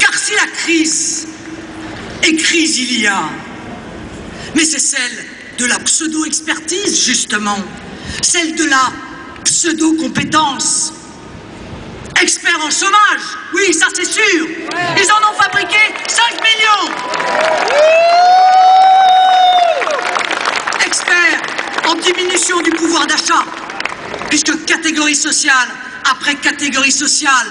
Car si la crise, et crise il y a, mais c'est celle de la pseudo-expertise, justement, celle de la pseudo-compétence. Experts en chômage, oui, ça c'est sûr. Ils en ont fabriqué 5 millions. Experts en diminution du pouvoir d'achat, puisque catégorie sociale après catégorie sociale,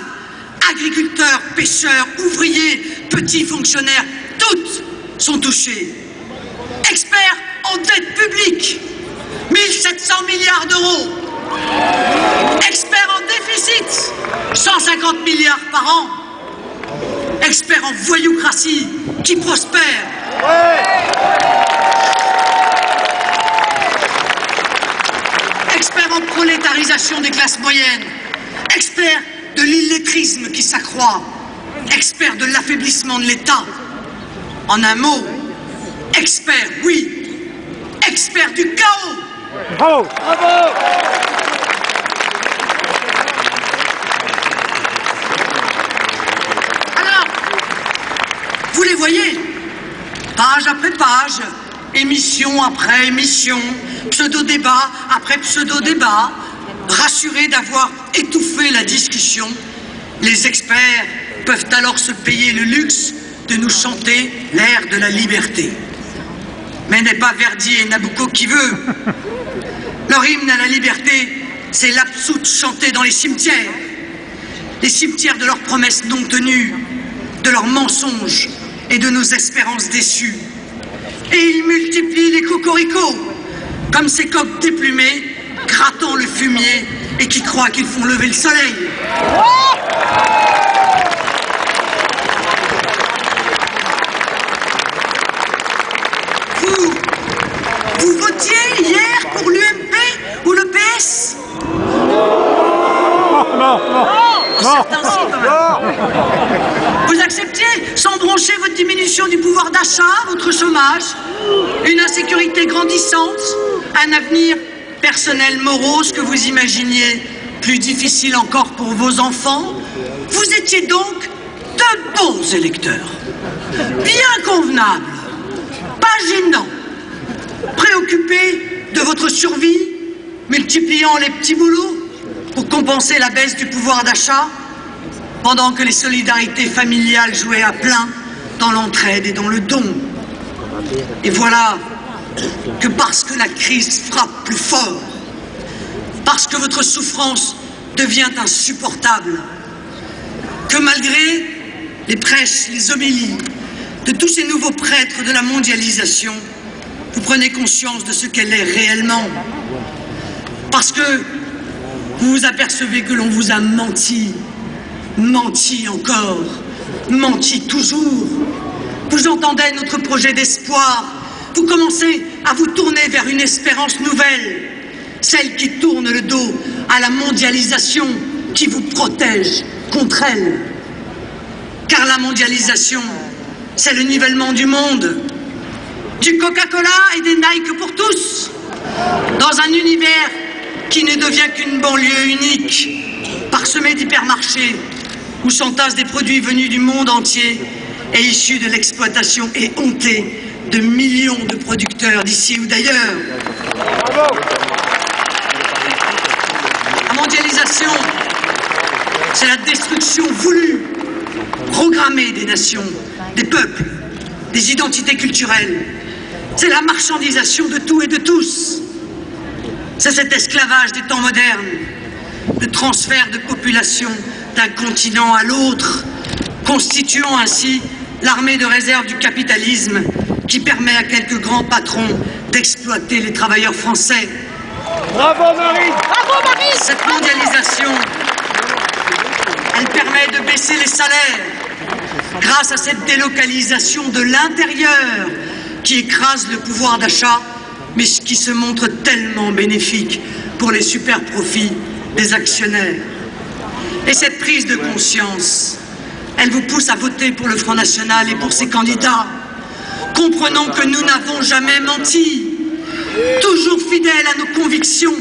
agriculteurs, pêcheurs, ouvriers, petits fonctionnaires, toutes sont touchées. Experts en dette publique, 1700 milliards d'euros. Experts en déficit, 150 milliards par an. Experts en voyoucratie qui prospère. Experts en prolétarisation des classes moyennes. Experts de l'illettrisme qui s'accroît. Experts de l'affaiblissement de l'État. En un mot, experts, oui, experts du chaos. Bravo! Bravo! Alors, vous les voyez, page après page, émission après émission, pseudo-débat après pseudo-débat, rassurés d'avoir étouffé la discussion, les experts peuvent alors se payer le luxe de nous chanter l'air de la liberté. Mais n'est pas Verdi et Nabucco qui veut. Leur hymne à la liberté, c'est l'absoute chanté dans les cimetières de leurs promesses non tenues, de leurs mensonges et de nos espérances déçues. Et ils multiplient les cocoricots, comme ces coqs déplumés, grattant le fumier et qui croient qu'ils font lever le soleil. Vous votiez hier pour l'UMP ou le PS? Non. Certains si, quand même. Vous acceptiez, sans broncher, votre diminution du pouvoir d'achat, votre chômage, une insécurité grandissante, un avenir personnel morose que vous imaginiez plus difficile encore pour vos enfants? Vous étiez donc de bons électeurs, bien convenables, pas gênants, préoccupés de votre survie, multipliant les petits boulots pour compenser la baisse du pouvoir d'achat, pendant que les solidarités familiales jouaient à plein dans l'entraide et dans le don. Et voilà que parce que la crise frappe plus fort, parce que votre souffrance devient insupportable, que malgré les prêches, les homélies de tous ces nouveaux prêtres de la mondialisation, vous prenez conscience de ce qu'elle est réellement. Parce que vous vous apercevez que l'on vous a menti, menti encore, menti toujours. Vous entendez notre projet d'espoir, vous commencez à vous tourner vers une espérance nouvelle, celle qui tourne le dos à la mondialisation, qui vous protège contre elle. Car la mondialisation, c'est le nivellement du monde, du Coca-Cola et des Nike pour tous, dans un univers qui ne devient qu'une banlieue unique, parsemée d'hypermarchés, où s'entassent des produits venus du monde entier et issus de l'exploitation éhontée de millions de producteurs d'ici ou d'ailleurs. La mondialisation, c'est la destruction voulue, programmée des nations, des peuples, des identités culturelles. C'est la marchandisation de tout et de tous. C'est cet esclavage des temps modernes, le transfert de population d'un continent à l'autre, constituant ainsi l'armée de réserve du capitalisme qui permet à quelques grands patrons d'exploiter les travailleurs français. Bravo Marie! Bravo Marie! Cette mondialisation, elle permet de baisser les salaires grâce à cette délocalisation de l'intérieur qui écrase le pouvoir d'achat, mais qui se montre tellement bénéfique pour les super profits des actionnaire. Et cette prise de conscience, elle vous pousse à voter pour le Front National et pour ses candidats. Comprenons que nous n'avons jamais menti, toujours fidèles à nos convictions,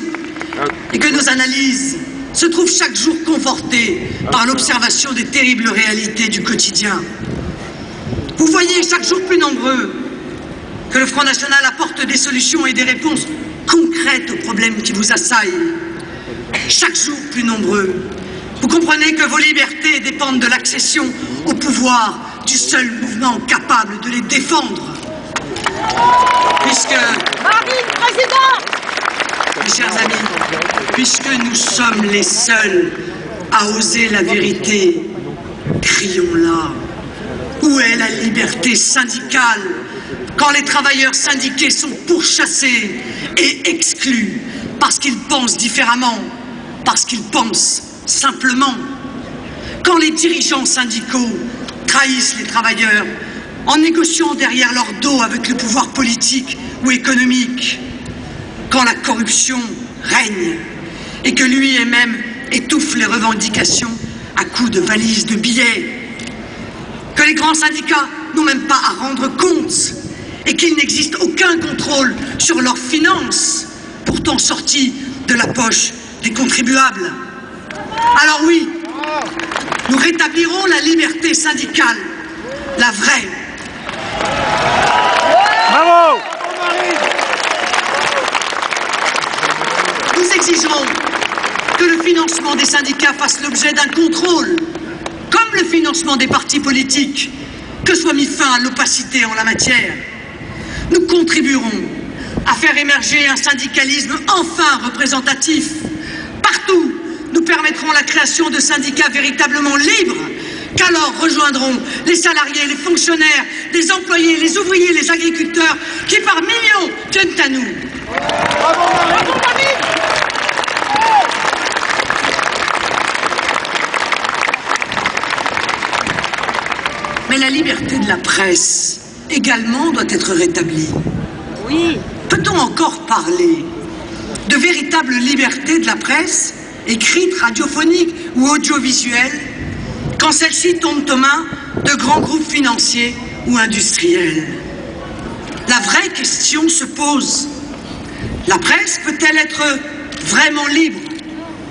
et que nos analyses se trouve chaque jour conforté par l'observation des terribles réalités du quotidien. Vous voyez chaque jour plus nombreux que le Front National apporte des solutions et des réponses concrètes aux problèmes qui vous assaillent. Chaque jour plus nombreux. Vous comprenez que vos libertés dépendent de l'accession au pouvoir du seul mouvement capable de les défendre. Puisque... Marine, président! Mes chers amis, puisque nous sommes les seuls à oser la vérité, crions-la. Où est la liberté syndicale quand les travailleurs syndiqués sont pourchassés et exclus parce qu'ils pensent différemment, parce qu'ils pensent simplement? Quand les dirigeants syndicaux trahissent les travailleurs en négociant derrière leur dos avec le pouvoir politique ou économique? Quand la corruption règne et que lui-même étouffe les revendications à coups de valises de billets? Que les grands syndicats n'ont même pas à rendre compte et qu'il n'existe aucun contrôle sur leurs finances, pourtant sorties de la poche des contribuables? Alors oui, nous rétablirons la liberté syndicale, la vraie. Bravo! Nous exigerons que le financement des syndicats fasse l'objet d'un contrôle, comme le financement des partis politiques, que soit mis fin à l'opacité en la matière. Nous contribuerons à faire émerger un syndicalisme enfin représentatif. Partout, nous permettrons la création de syndicats véritablement libres, qu'alors rejoindront les salariés, les fonctionnaires, les employés, les ouvriers, les agriculteurs, qui par millions viennent à nous. Bravo, Marine! Mais la liberté de la presse également doit être rétablie. Oui. Peut-on encore parler de véritable liberté de la presse, écrite, radiophonique ou audiovisuelle, quand celle-ci tombe aux mains de grands groupes financiers ou industriels? La vraie question se pose. La presse peut-elle être vraiment libre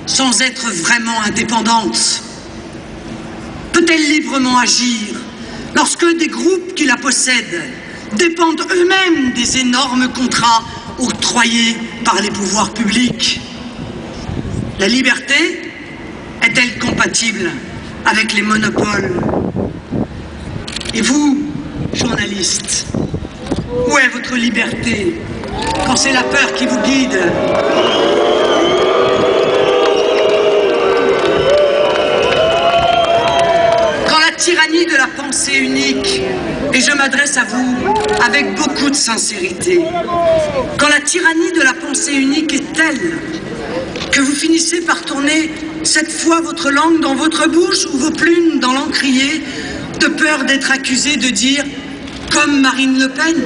sans être vraiment indépendante? Peut-elle librement agir lorsque des groupes qui la possèdent dépendent eux-mêmes des énormes contrats octroyés par les pouvoirs publics? La liberté est-elle compatible avec les monopoles? Et vous, journalistes, où est votre liberté quand c'est la peur qui vous guide? Tyrannie de la pensée unique, et je m'adresse à vous avec beaucoup de sincérité, quand la tyrannie de la pensée unique est telle que vous finissez par tourner cette fois votre langue dans votre bouche ou vos plumes dans l'encrier, de peur d'être accusé de dire, comme Marine Le Pen,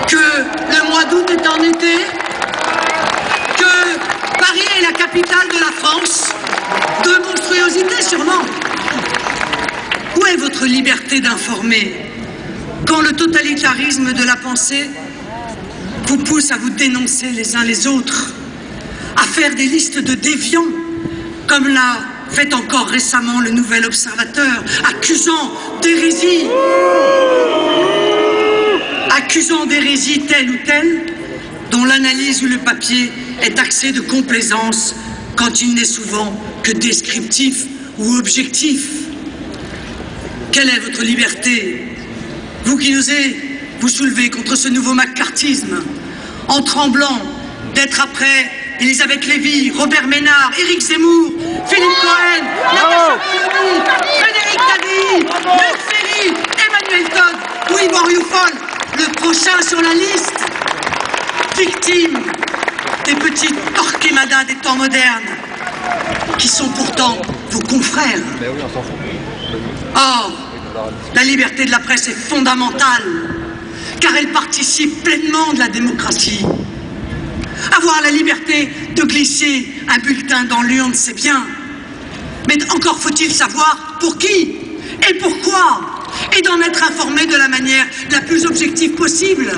que le mois d'août est en été, que Paris est la capitale de la France, de monstruosité sûrement. Où est votre liberté d'informer quand le totalitarisme de la pensée vous pousse à vous dénoncer les uns les autres, à faire des listes de déviants, comme l'a fait encore récemment le Nouvel Observateur, accusant d'hérésie telle ou telle, dont l'analyse ou le papier est taxé de complaisance quand il n'est souvent que descriptif ou objectif? Quelle est votre liberté? Vous qui osez vous soulever contre ce nouveau macartisme, en tremblant d'être après Elisabeth Lévy, Robert Ménard, Éric Zemmour, Philippe Cohen, Natacha Polony, Frédéric Taddy, Luc Ferry, Emmanuel Todd ou Yvan Rioufol, le prochain sur la liste, victime des petites torquemadas des temps modernes, qui sont pourtant vos confrères. Or, la liberté de la presse est fondamentale, car elle participe pleinement de la démocratie. Avoir la liberté de glisser un bulletin dans l'urne, c'est bien. Mais encore faut-il savoir pour qui et pourquoi, et d'en être informé de la manière la plus objective possible.